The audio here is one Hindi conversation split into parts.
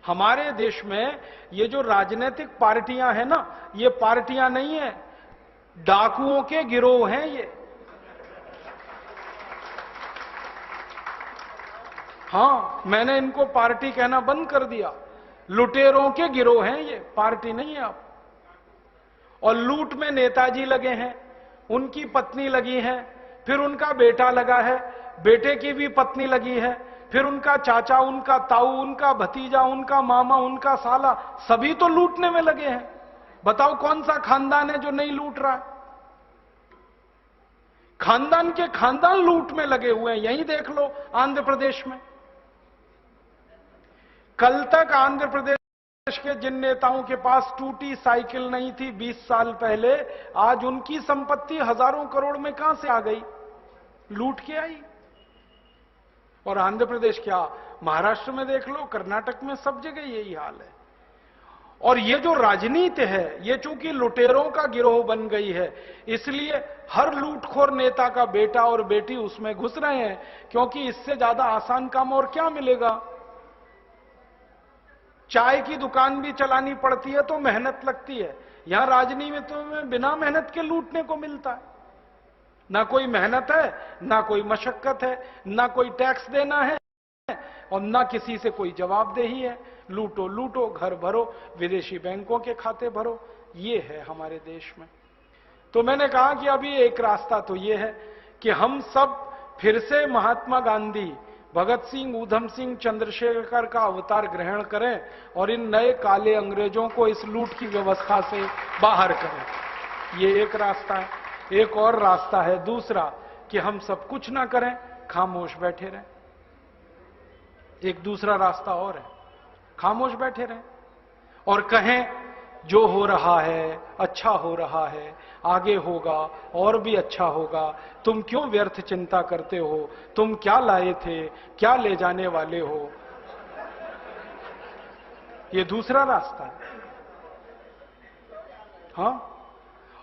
हमारे देश में ये जो राजनीतिक पार्टियां हैं ना, ये पार्टियां नहीं है, डाकुओं के गिरोह हैं ये। हां, मैंने इनको पार्टी कहना बंद कर दिया। लुटेरों के गिरोह हैं ये, पार्टी नहीं है आप। और लूट में नेताजी लगे हैं, उनकी पत्नी लगी है, फिर उनका बेटा लगा है, बेटे की भी पत्नी लगी है, फिर उनका चाचा, उनका ताऊ, उनका भतीजा, उनका मामा, उनका साला, सभी तो लूटने में लगे हैं। बताओ कौन सा खानदान है जो नहीं लूट रहा है? खानदान के खानदान लूट में लगे हुए हैं। यहीं देख लो आंध्र प्रदेश में। कल तक आंध्र प्रदेश के जिन नेताओं के पास टूटी साइकिल नहीं थी 20 साल पहले, आज उनकी संपत्ति हजारों करोड़ में कहां से आ गई? लूट के आई। और आंध्र प्रदेश क्या, महाराष्ट्र में देख लो, कर्नाटक में, सब जगह यही हाल है। और ये जो राजनीति है, ये चूंकि लुटेरों का गिरोह बन गई है, इसलिए हर लूटखोर नेता का बेटा और बेटी उसमें घुस रहे हैं, क्योंकि इससे ज्यादा आसान काम और क्या मिलेगा? चाय की दुकान भी चलानी पड़ती है तो मेहनत लगती है। यहां राजनीति में बिना मेहनत के लूटने को मिलता है। ना कोई मेहनत है, ना कोई मशक्कत है, ना कोई टैक्स देना है, और ना किसी से कोई जवाबदेही है। लूटो लूटो, घर भरो, विदेशी बैंकों के खाते भरो, ये है हमारे देश में। तो मैंने कहा कि अभी एक रास्ता तो ये है कि हम सब फिर से महात्मा गांधी, भगत सिंह, ऊधम सिंह, चंद्रशेखर का अवतार ग्रहण करें और इन नए काले अंग्रेजों को इस लूट की व्यवस्था से बाहर करें। ये एक रास्ता है। एक और रास्ता है दूसरा, कि हम सब कुछ ना करें, खामोश बैठे रहें। एक दूसरा रास्ता और है, खामोश बैठे रहें और कहें जो हो रहा है अच्छा हो रहा है, आगे होगा और भी अच्छा होगा, तुम क्यों व्यर्थ चिंता करते हो, तुम क्या लाए थे, क्या ले जाने वाले हो। ये दूसरा रास्ता है। हां,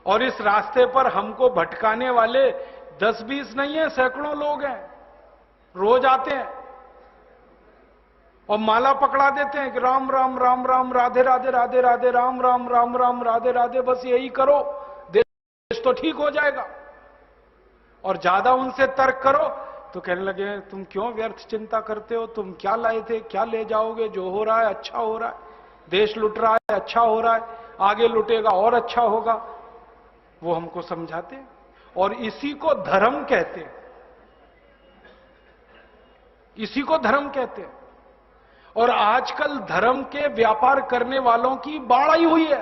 और इस रास्ते पर हमको भटकाने वाले 10-20 नहीं है, सैकड़ों लोग हैं। रोज आते हैं और माला पकड़ा देते हैं कि राम राम राम राम, राधे राधे राधे राधे, राम राम राम राम, राधे राधे, बस यही करो, देश तो ठीक हो जाएगा। और ज्यादा उनसे तर्क करो तो कहने लगे तुम क्यों व्यर्थ चिंता करते हो, तुम क्या लाए थे, क्या ले जाओगे, जो हो रहा है अच्छा हो रहा है, देश लुट रहा है अच्छा हो रहा है, आगे लुटेगा और अच्छा होगा। वो हमको समझाते हैं और इसी को धर्म कहते हैं, इसी को धर्म कहते हैं। और आजकल धर्म के व्यापार करने वालों की बाढ़ आई हुई है।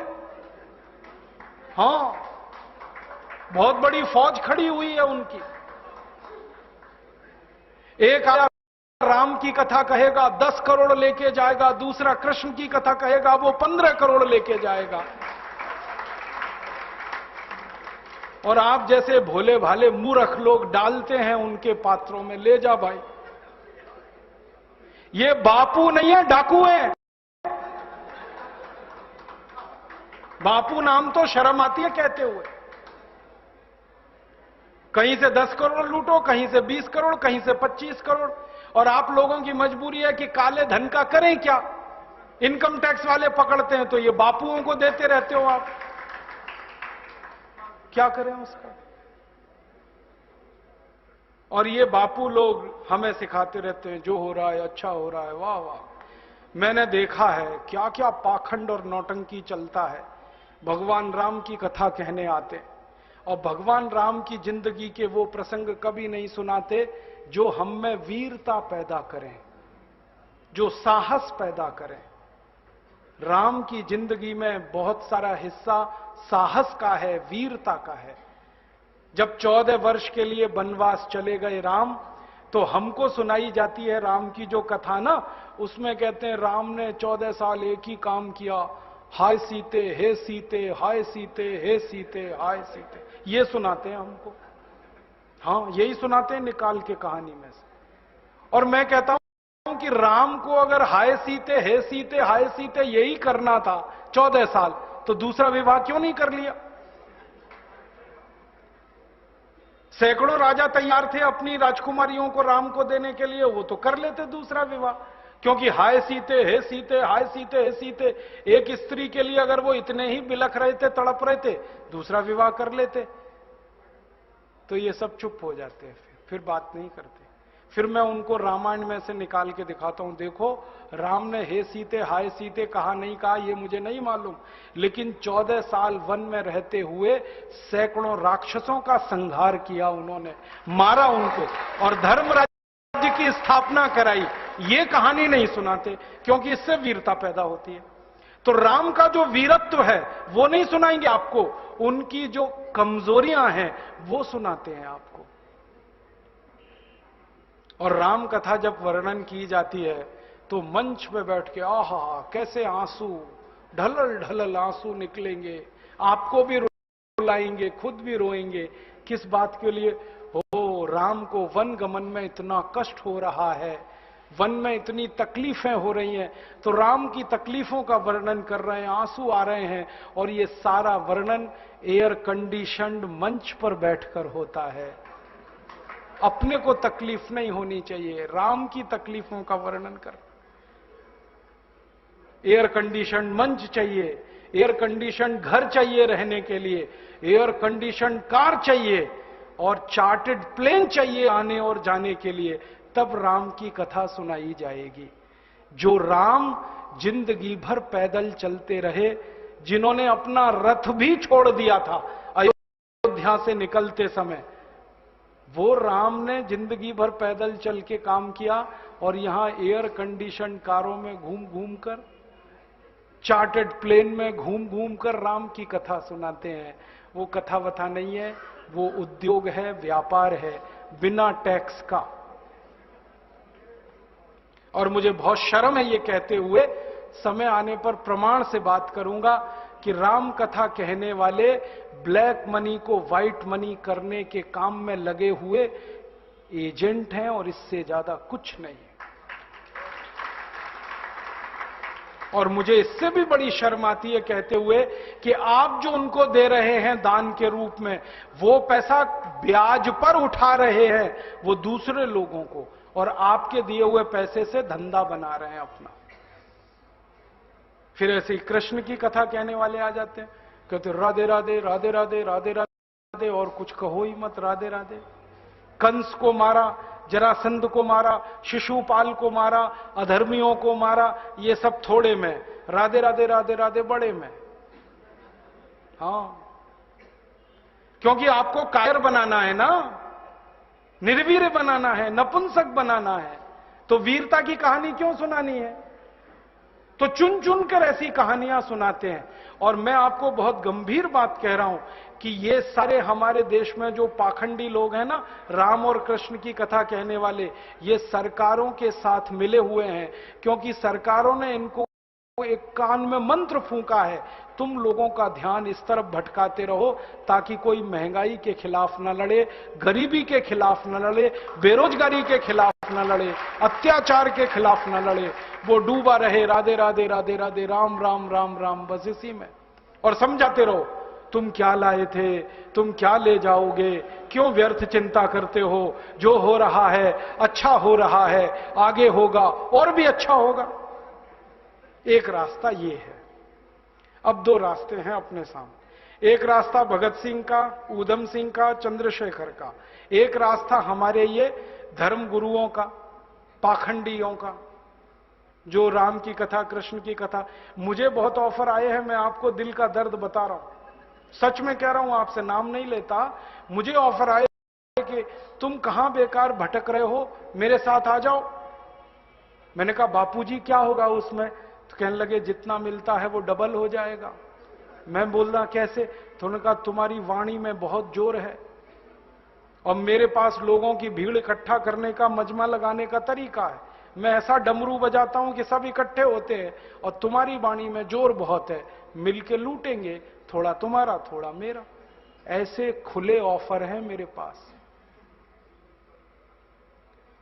हां, बहुत बड़ी फौज खड़ी हुई है उनकी। एक राम की कथा कहेगा 10 करोड़ लेके जाएगा, दूसरा कृष्ण की कथा कहेगा वो 15 करोड़ लेके जाएगा। और आप जैसे भोले भाले मूर्ख लोग डालते हैं उनके पात्रों में, ले जा भाई। ये बापू नहीं है, डाकू है। बापू नाम तो शर्म आती है कहते हुए। कहीं से 10 करोड़ लूटो, कहीं से 20 करोड़, कहीं से 25 करोड़। और आप लोगों की मजबूरी है कि काले धन का करें क्या? इनकम टैक्स वाले पकड़ते हैं तो ये बापुओं को देते रहते हो आप, क्या करें उसका? और ये बापू लोग हमें सिखाते रहते हैं जो हो रहा है अच्छा हो रहा है। वाह वाह, मैंने देखा है क्या क्या पाखंड और नौटंकी चलता है। भगवान राम की कथा कहने आते और भगवान राम की जिंदगी के वो प्रसंग कभी नहीं सुनाते जो हम में वीरता पैदा करें, जो साहस पैदा करें। राम की जिंदगी में बहुत सारा हिस्सा साहस का है, वीरता का है। जब 14 वर्ष के लिए वनवास चले गए राम, तो हमको सुनाई जाती है राम की जो कथा ना, उसमें कहते हैं राम ने 14 साल एक ही काम किया, हाय सीते हे सीते, हाय सीते हे सीते, हाय सीते, ये सुनाते हैं हमको। हां, यही सुनाते हैं निकाल के कहानी में से। और मैं कहता हूं कि राम को अगर हाय सीते हे सीते हाय सीते यही करना था 14 साल, तो दूसरा विवाह क्यों नहीं कर लिया? सैकड़ों राजा तैयार थे अपनी राजकुमारियों को राम को देने के लिए, वो तो कर लेते दूसरा विवाह। क्योंकि हाय सीते, हे सीते, हाय सीते, हे सीते, एक स्त्री के लिए अगर वो इतने ही बिलख रहे थे, तड़प रहे थे, दूसरा विवाह कर लेते। तो ये सब चुप हो जाते हैं, फिर बात नहीं करते। फिर मैं उनको रामायण में से निकाल के दिखाता हूं, देखो राम ने हे सीते, हाय सीते कहा नहीं कहा ये मुझे नहीं मालूम, लेकिन 14 साल वन में रहते हुए सैकड़ों राक्षसों का संहार किया उन्होंने, मारा उनको और धर्मराज्य की स्थापना कराई। ये कहानी नहीं सुनाते क्योंकि इससे वीरता पैदा होती है। तो राम का जो वीरत्व है वो नहीं सुनाएंगे आपको, उनकी जो कमजोरियां हैं वो सुनाते हैं आपको। और राम कथा जब वर्णन की जाती है तो मंच पे बैठ के आहा कैसे आंसू, ढलल ढलल आंसू निकलेंगे, आपको भी रुलाएंगे, खुद भी रोएंगे। किस बात के लिए? हो राम को वन गमन में इतना कष्ट हो रहा है, वन में इतनी तकलीफें हो रही हैं, तो राम की तकलीफों का वर्णन कर रहे हैं, आंसू आ रहे हैं, और ये सारा वर्णन एयर कंडीशन्ड मंच पर बैठकर होता है। अपने को तकलीफ नहीं होनी चाहिए, राम की तकलीफों का वर्णन कर। एयर कंडीशन मंच चाहिए, एयर कंडीशन घर चाहिए रहने के लिए, एयर कंडीशन कार चाहिए और चार्टर्ड प्लेन चाहिए आने और जाने के लिए, तब राम की कथा सुनाई जाएगी। जो राम जिंदगी भर पैदल चलते रहे, जिन्होंने अपना रथ भी छोड़ दिया था अयोध्या से निकलते समय, वो राम ने जिंदगी भर पैदल चल के काम किया और यहां एयर कंडीशन कारों में घूम घूम कर, चार्टर्ड प्लेन में घूम घूम कर राम की कथा सुनाते हैं। वो कथा वथा नहीं है, वो उद्योग है, व्यापार है, बिना टैक्स का। और मुझे बहुत शर्म है ये कहते हुए, समय आने पर प्रमाण से बात करूंगा कि राम कथा कहने वाले ब्लैक मनी को व्हाइट मनी करने के काम में लगे हुए एजेंट हैं और इससे ज्यादा कुछ नहीं है। और मुझे इससे भी बड़ी शर्म आती है कहते हुए कि आप जो उनको दे रहे हैं दान के रूप में, वो पैसा ब्याज पर उठा रहे हैं वो दूसरे लोगों को, और आपके दिए हुए पैसे से धंधा बना रहे हैं अपना। फिर ऐसे ही कृष्ण की कथा कहने वाले आ जाते हैं, कहते राधे राधे राधे राधे राधे राधे, और कुछ कहो ही मत, राधे राधे। कंस को मारा, जरासंध को मारा, शिशुपाल को मारा, अधर्मियों को मारा, ये सब थोड़े में, राधे राधे राधे राधे बड़े में। हां, क्योंकि आपको कायर बनाना है ना, निर्वीर्य बनाना है, नपुंसक बनाना है, तो वीरता की कहानी क्यों सुनानी है? तो चुन चुन कर ऐसी कहानियां सुनाते हैं। और मैं आपको बहुत गंभीर बात कह रहा हूं कि ये सारे हमारे देश में जो पाखंडी लोग हैं ना, राम और कृष्ण की कथा कहने वाले, ये सरकारों के साथ मिले हुए हैं, क्योंकि सरकारों ने इनको एक कान में मंत्र फूंका है, तुम लोगों का ध्यान इस तरफ भटकाते रहो ताकि कोई महंगाई के खिलाफ न लड़े, गरीबी के खिलाफ न लड़े, बेरोजगारी के खिलाफ न लड़े, अत्याचार के खिलाफ न लड़े, वो डूबा रहे राधे राधे राधे राधे राम राम राम राम, बस इसी में। और समझाते रहो, तुम क्या लाए थे, तुम क्या ले जाओगे, क्यों व्यर्थ चिंता करते हो, जो हो रहा है अच्छा हो रहा है, आगे होगा और भी अच्छा होगा। एक रास्ता ये है। अब दो रास्ते हैं अपने सामने, एक रास्ता भगत सिंह का, ऊधम सिंह का, चंद्रशेखर का, एक रास्ता हमारे ये धर्म गुरुओं का, पाखंडियों का, जो राम की कथा, कृष्ण की कथा। मुझे बहुत ऑफर आए हैं, मैं आपको दिल का दर्द बता रहा हूं, सच में कह रहा हूं, आपसे नाम नहीं लेता। मुझे ऑफर आए कि तुम कहां बेकार भटक रहे हो, मेरे साथ आ जाओ। मैंने कहा बापूजी क्या होगा उसमें? तो कहने लगे जितना मिलता है वो डबल हो जाएगा। मैं बोल रहा कैसे? तो उन्होंने कहा तुम्हारी वाणी में बहुत जोर है और मेरे पास लोगों की भीड़ इकट्ठा करने का, मजमा लगाने का तरीका है। मैं ऐसा डमरू बजाता हूं कि सब इकट्ठे होते हैं, और तुम्हारी वाणी में जोर बहुत है, मिलके लूटेंगे, थोड़ा तुम्हारा थोड़ा मेरा। ऐसे खुले ऑफर हैं मेरे पास।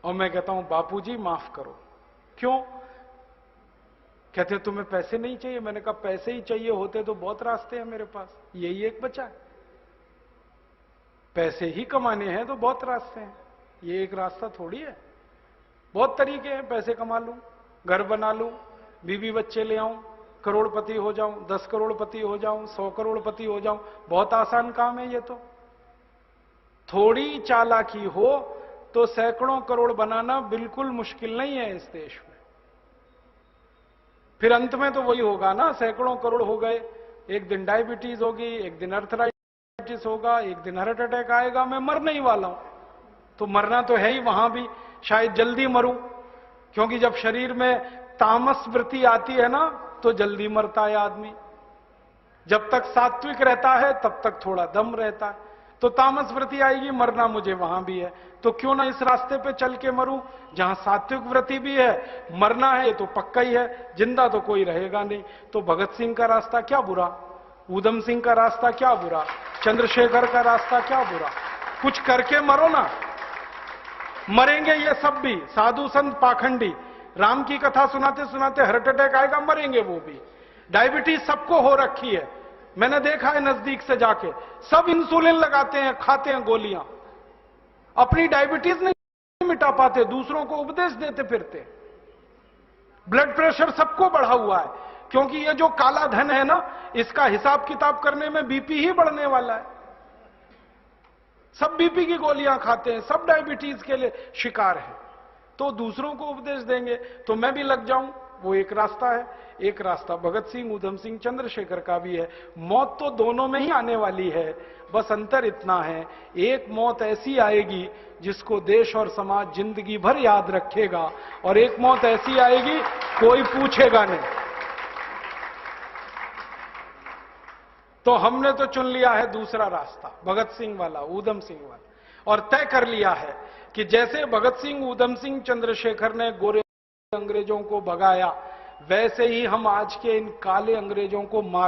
और मैं कहता हूं बापूजी माफ करो। क्यों? कहते तुम्हें पैसे नहीं चाहिए? मैंने कहा पैसे ही चाहिए होते तो बहुत रास्ते हैं मेरे पास, यही एक बचा है। पैसे ही कमाने हैं तो बहुत रास्ते हैं, ये एक रास्ता थोड़ी है, बहुत तरीके हैं पैसे कमा लूं। घर बना लूं, बीवी बच्चे ले आऊं, करोड़पति हो जाऊं, 10 करोड़पति हो जाऊं, 100 करोड़पति हो जाऊं। बहुत आसान काम है ये तो। थोड़ी चालाकी हो तो सैकड़ों करोड़ बनाना बिल्कुल मुश्किल नहीं है इस देश में। फिर अंत में तो वही होगा ना, सैकड़ों करोड़ हो गए, एक दिन डायबिटीज होगी, एक दिन अर्थराइटिस होगा, एक दिन हार्ट अटैक आएगा, मैं मरने ही वाला हूं। तो मरना तो है ही, वहां भी शायद जल्दी मरूं, क्योंकि जब शरीर में तामस वृत्ति आती है ना तो जल्दी मरता है आदमी। जब तक सात्विक रहता है तब तक थोड़ा दम रहता है। तो तामस वृत्ति आएगी, मरना मुझे वहां भी है, तो क्यों ना इस रास्ते पे चल के मरूं जहां सात्विक वृत्ति भी है, मरना है तो पक्का ही है, जिंदा तो कोई रहेगा नहीं। तो भगत सिंह का रास्ता क्या बुरा, ऊधम सिंह का रास्ता क्या बुरा, चंद्रशेखर का रास्ता क्या बुरा, कुछ करके मरो ना। मरेंगे ये सब भी, साधु संत पाखंडी, राम की कथा सुनाते सुनाते हार्ट अटैक आएगा, मरेंगे वो भी। डायबिटीज सबको हो रखी है, मैंने देखा है नजदीक से जाके, सब इंसुलिन लगाते हैं, खाते हैं गोलियां, अपनी डायबिटीज नहीं मिटा पाते, दूसरों को उपदेश देते फिरते। ब्लड प्रेशर सबको बढ़ा हुआ है, क्योंकि ये जो काला धन है ना, इसका हिसाब किताब करने में बीपी ही बढ़ने वाला है। सब बीपी की गोलियां खाते हैं, सब डायबिटीज के लिए शिकार हैं, तो दूसरों को उपदेश देंगे तो मैं भी लग जाऊं, वो एक रास्ता है। एक रास्ता भगत सिंह, ऊधम सिंह, चंद्रशेखर का भी है। मौत तो दोनों में ही आने वाली है, बस अंतर इतना है, एक मौत ऐसी आएगी जिसको देश और समाज जिंदगी भर याद रखेगा, और एक मौत ऐसी आएगी कोई पूछेगा नहीं। तो हमने तो चुन लिया है दूसरा रास्ता, भगत सिंह वाला, ऊधम सिंह वाला, और तय कर लिया है कि जैसे भगत सिंह, ऊधम सिंह, चंद्रशेखर ने गोरे अंग्रेजों को भगाया, वैसे ही हम आज के इन काले अंग्रेजों को मार